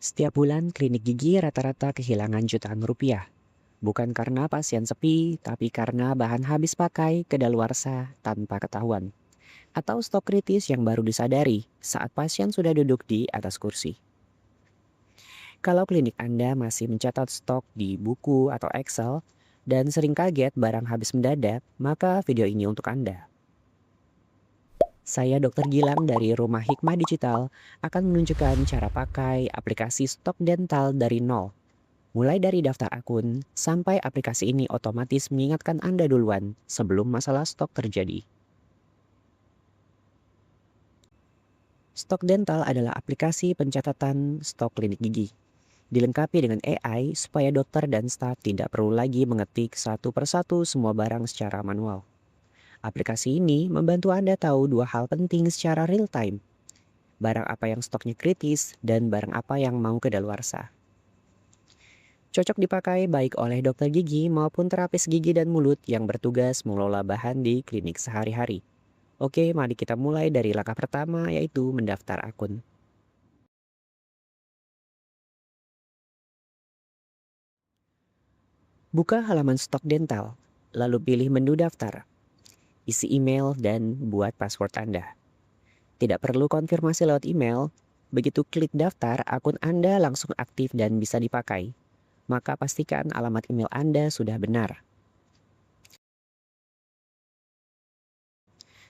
Setiap bulan klinik gigi rata-rata kehilangan jutaan rupiah. Bukan karena pasien sepi, tapi karena bahan habis pakai kedaluarsa tanpa ketahuan. Atau stok kritis yang baru disadari saat pasien sudah duduk di atas kursi. Kalau klinik Anda masih mencatat stok di buku atau Excel, dan sering kaget barang habis mendadak, maka video ini untuk Anda. Saya Dr. Gilang dari Rumah Hikmah Digital akan menunjukkan cara pakai aplikasi stok dental dari nol. Mulai dari daftar akun, sampai aplikasi ini otomatis mengingatkan Anda duluan sebelum masalah stok terjadi. Stok dental adalah aplikasi pencatatan stok klinik gigi. Dilengkapi dengan AI supaya dokter dan staf tidak perlu lagi mengetik satu persatu semua barang secara manual. Aplikasi ini membantu Anda tahu dua hal penting secara real time. Barang apa yang stoknya kritis dan barang apa yang mau kedaluarsa. Cocok dipakai baik oleh dokter gigi maupun terapis gigi dan mulut yang bertugas mengelola bahan di klinik sehari-hari. Oke, mari kita mulai dari langkah pertama yaitu mendaftar akun. Buka halaman stok dental, lalu pilih menu daftar. Isi email dan buat password Anda. Tidak perlu konfirmasi lewat email, begitu klik daftar, akun Anda langsung aktif dan bisa dipakai. Maka pastikan alamat email Anda sudah benar.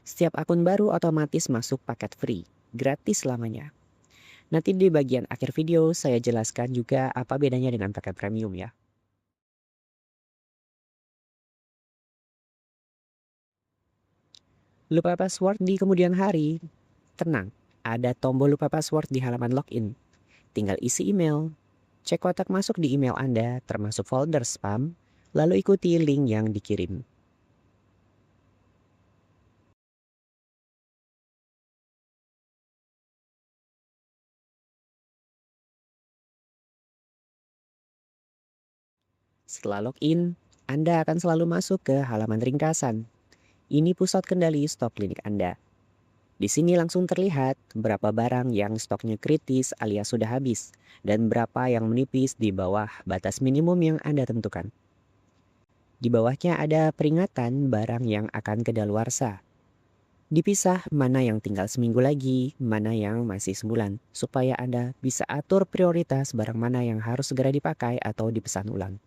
Setiap akun baru otomatis masuk paket free, gratis selamanya. Nanti di bagian akhir video saya jelaskan juga apa bedanya dengan paket premium ya. Lupa password di kemudian hari? Tenang, ada tombol lupa password di halaman login. Tinggal isi email, cek kotak masuk di email Anda termasuk folder spam, lalu ikuti link yang dikirim. Setelah login, Anda akan selalu masuk ke halaman ringkasan. Ini pusat kendali stok klinik Anda. Di sini langsung terlihat berapa barang yang stoknya kritis alias sudah habis dan berapa yang menipis di bawah batas minimum yang Anda tentukan. Di bawahnya ada peringatan barang yang akan kedaluarsa. Dipisah mana yang tinggal seminggu lagi, mana yang masih sebulan, supaya Anda bisa atur prioritas barang mana yang harus segera dipakai atau dipesan ulang.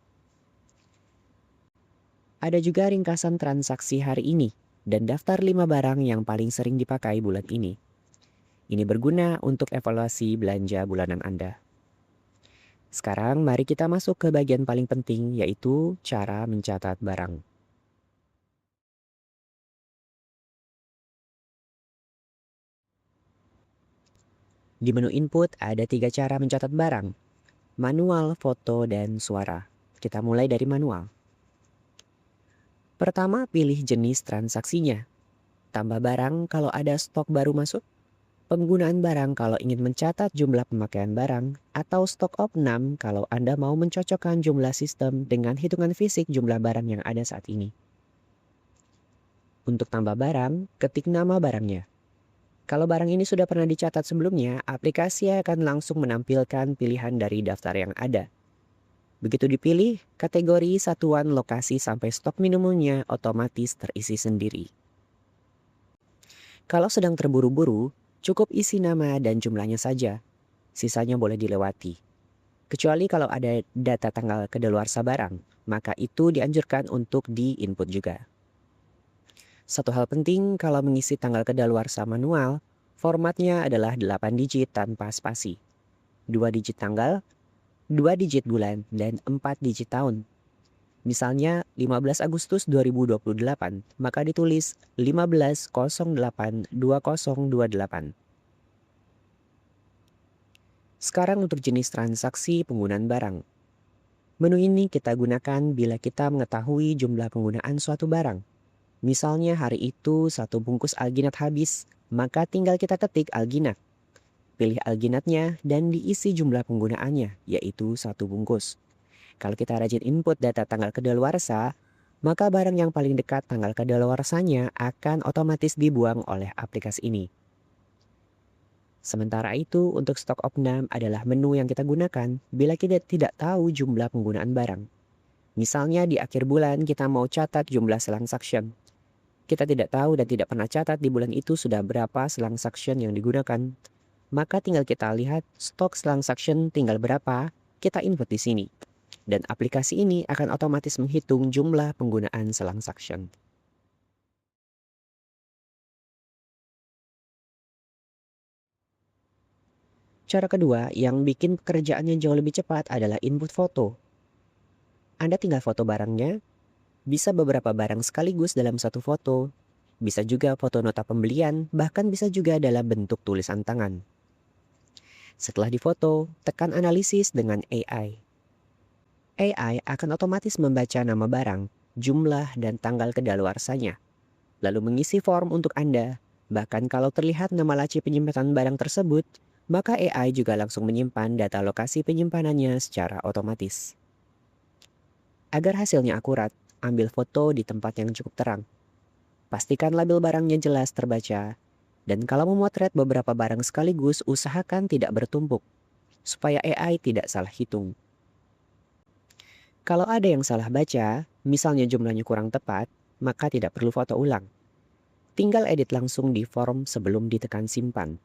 Ada juga ringkasan transaksi hari ini dan daftar 5 barang yang paling sering dipakai bulan ini. Ini berguna untuk evaluasi belanja bulanan Anda. Sekarang mari kita masuk ke bagian paling penting yaitu cara mencatat barang. Di menu input ada 3 cara mencatat barang. Manual, foto, dan suara. Kita mulai dari manual. Pertama, pilih jenis transaksinya. Tambah barang kalau ada stok baru masuk. Penggunaan barang kalau ingin mencatat jumlah pemakaian barang, atau stok opnam kalau Anda mau mencocokkan jumlah sistem dengan hitungan fisik jumlah barang yang ada saat ini. Untuk tambah barang, ketik nama barangnya. Kalau barang ini sudah pernah dicatat sebelumnya, aplikasi akan langsung menampilkan pilihan dari daftar yang ada. Begitu dipilih, kategori satuan lokasi sampai stok minimumnya otomatis terisi sendiri. Kalau sedang terburu-buru, cukup isi nama dan jumlahnya saja. Sisanya boleh dilewati. Kecuali kalau ada data tanggal kedaluarsa barang, maka itu dianjurkan untuk di-input juga. Satu hal penting kalau mengisi tanggal kedaluarsa manual, formatnya adalah 8 digit tanpa spasi. 2 digit tanggal, 2 digit bulan, dan 4 digit tahun. Misalnya 15 Agustus 2028, maka ditulis 15082028. Sekarang untuk jenis transaksi penggunaan barang. Menu ini kita gunakan bila kita mengetahui jumlah penggunaan suatu barang. Misalnya hari itu satu bungkus alginat habis, maka tinggal kita ketik alginat. Pilih alginatnya dan diisi jumlah penggunaannya, yaitu satu bungkus. Kalau kita rajin input data tanggal kedaluarsa, maka barang yang paling dekat tanggal kedaluarsanya akan otomatis dibuang oleh aplikasi ini. Sementara itu, untuk stok opnam adalah menu yang kita gunakan bila kita tidak tahu jumlah penggunaan barang. Misalnya di akhir bulan kita mau catat jumlah selang suction. Kita tidak tahu dan tidak pernah catat di bulan itu sudah berapa selang suction yang digunakan. Maka tinggal kita lihat stok selang suction tinggal berapa, kita input di sini. Dan aplikasi ini akan otomatis menghitung jumlah penggunaan selang suction. Cara kedua yang bikin pekerjaannya jauh lebih cepat adalah input foto. Anda tinggal foto barangnya, bisa beberapa barang sekaligus dalam satu foto, bisa juga foto nota pembelian, bahkan bisa juga dalam bentuk tulisan tangan. Setelah difoto, tekan analisis dengan AI. AI akan otomatis membaca nama barang, jumlah, dan tanggal kedaluarsanya, lalu mengisi form untuk Anda. Bahkan kalau terlihat nama laci penyimpanan barang tersebut, maka AI juga langsung menyimpan data lokasi penyimpanannya secara otomatis. Agar hasilnya akurat, ambil foto di tempat yang cukup terang. Pastikan label barangnya jelas terbaca, dan kalau memotret beberapa barang sekaligus, usahakan tidak bertumpuk, supaya AI tidak salah hitung. Kalau ada yang salah baca, misalnya jumlahnya kurang tepat, maka tidak perlu foto ulang. Tinggal edit langsung di form sebelum ditekan simpan.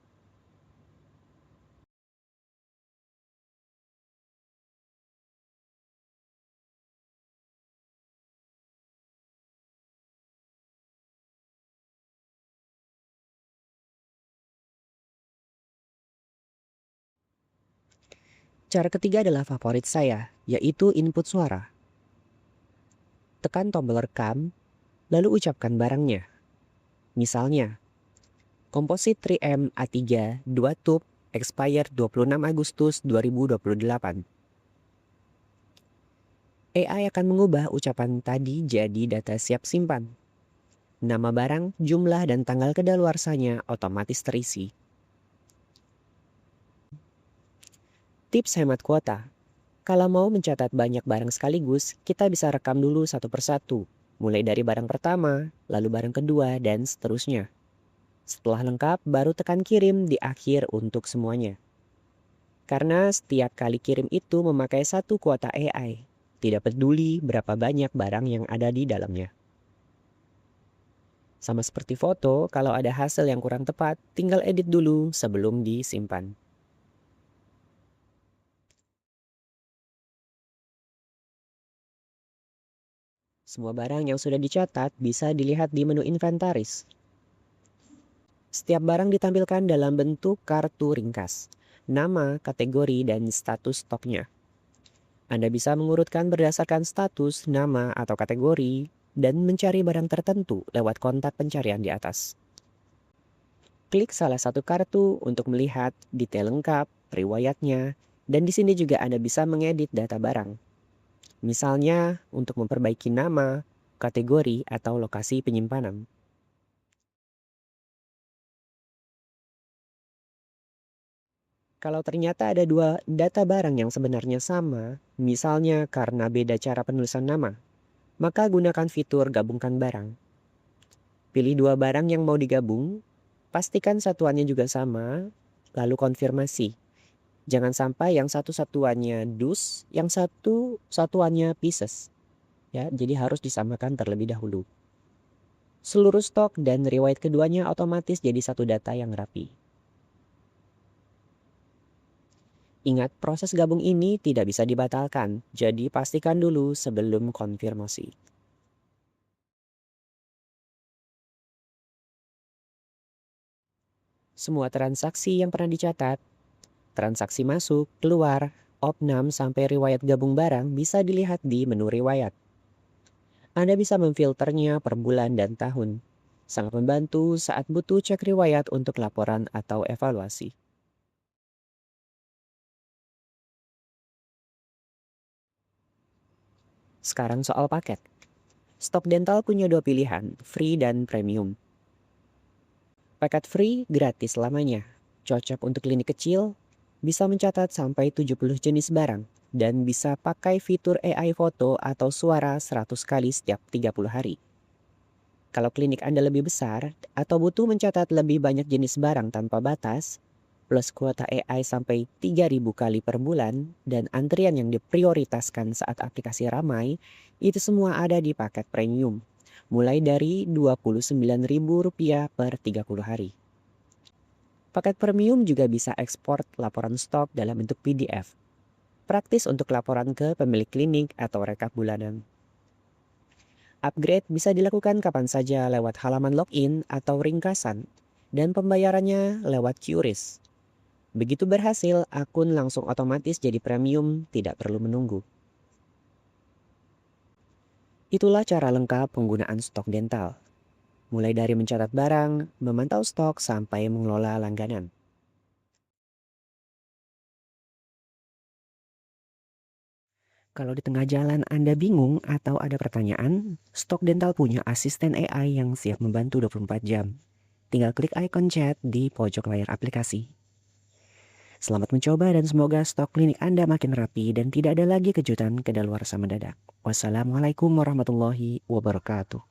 Cara ketiga adalah favorit saya, yaitu input suara. Tekan tombol rekam, lalu ucapkan barangnya. Misalnya, komposit 3M A3 2 tube expired 26 Agustus 2028. AI akan mengubah ucapan tadi jadi data siap simpan. Nama barang, jumlah, dan tanggal kedaluarsanya otomatis terisi. Tips hemat kuota. Kalau mau mencatat banyak barang sekaligus, kita bisa rekam dulu satu persatu, mulai dari barang pertama, lalu barang kedua, dan seterusnya. Setelah lengkap, baru tekan kirim di akhir untuk semuanya. Karena setiap kali kirim itu memakai satu kuota AI, tidak peduli berapa banyak barang yang ada di dalamnya. Sama seperti foto, kalau ada hasil yang kurang tepat, tinggal edit dulu sebelum disimpan. Semua barang yang sudah dicatat bisa dilihat di menu inventaris. Setiap barang ditampilkan dalam bentuk kartu ringkas, nama, kategori, dan status stoknya. Anda bisa mengurutkan berdasarkan status, nama, atau kategori, dan mencari barang tertentu lewat kontak pencarian di atas. Klik salah satu kartu untuk melihat detail lengkap, riwayatnya, dan di sini juga Anda bisa mengedit data barang. Misalnya untuk memperbaiki nama, kategori, atau lokasi penyimpanan. Kalau ternyata ada dua data barang yang sebenarnya sama, misalnya karena beda cara penulisan nama, maka gunakan fitur gabungkan barang. Pilih dua barang yang mau digabung, pastikan satuannya juga sama, lalu konfirmasi. Jangan sampai yang satu satuannya dus, yang satu satuannya pieces. Ya, jadi harus disamakan terlebih dahulu. Seluruh stok dan riwayat keduanya otomatis jadi satu data yang rapi. Ingat, proses gabung ini tidak bisa dibatalkan, jadi pastikan dulu sebelum konfirmasi. Semua transaksi yang pernah dicatat, transaksi masuk, keluar, opnam sampai riwayat gabung barang bisa dilihat di menu riwayat. Anda bisa memfilternya per bulan dan tahun. Sangat membantu saat butuh cek riwayat untuk laporan atau evaluasi. Sekarang soal paket. Stok dental punya dua pilihan, free dan premium. Paket free gratis selamanya. Cocok untuk klinik kecil, bisa mencatat sampai 70 jenis barang, dan bisa pakai fitur AI foto atau suara 100 kali setiap 30 hari. Kalau klinik Anda lebih besar atau butuh mencatat lebih banyak jenis barang tanpa batas, plus kuota AI sampai 3.000 kali per bulan, dan antrian yang diprioritaskan saat aplikasi ramai, itu semua ada di paket premium, mulai dari Rp29.000 per 30 hari. Paket premium juga bisa ekspor laporan stok dalam bentuk PDF. Praktis untuk laporan ke pemilik klinik atau rekap bulanan. Upgrade bisa dilakukan kapan saja lewat halaman login atau ringkasan, dan pembayarannya lewat QRIS. Begitu berhasil, akun langsung otomatis jadi premium, tidak perlu menunggu. Itulah cara lengkap penggunaan stok dental. Mulai dari mencatat barang, memantau stok, sampai mengelola langganan. Kalau di tengah jalan Anda bingung atau ada pertanyaan, Stok Dental punya asisten AI yang siap membantu 24 jam. Tinggal klik ikon chat di pojok layar aplikasi. Selamat mencoba dan semoga stok klinik Anda makin rapi dan tidak ada lagi kejutan kedaluarsa mendadak. Wassalamualaikum warahmatullahi wabarakatuh.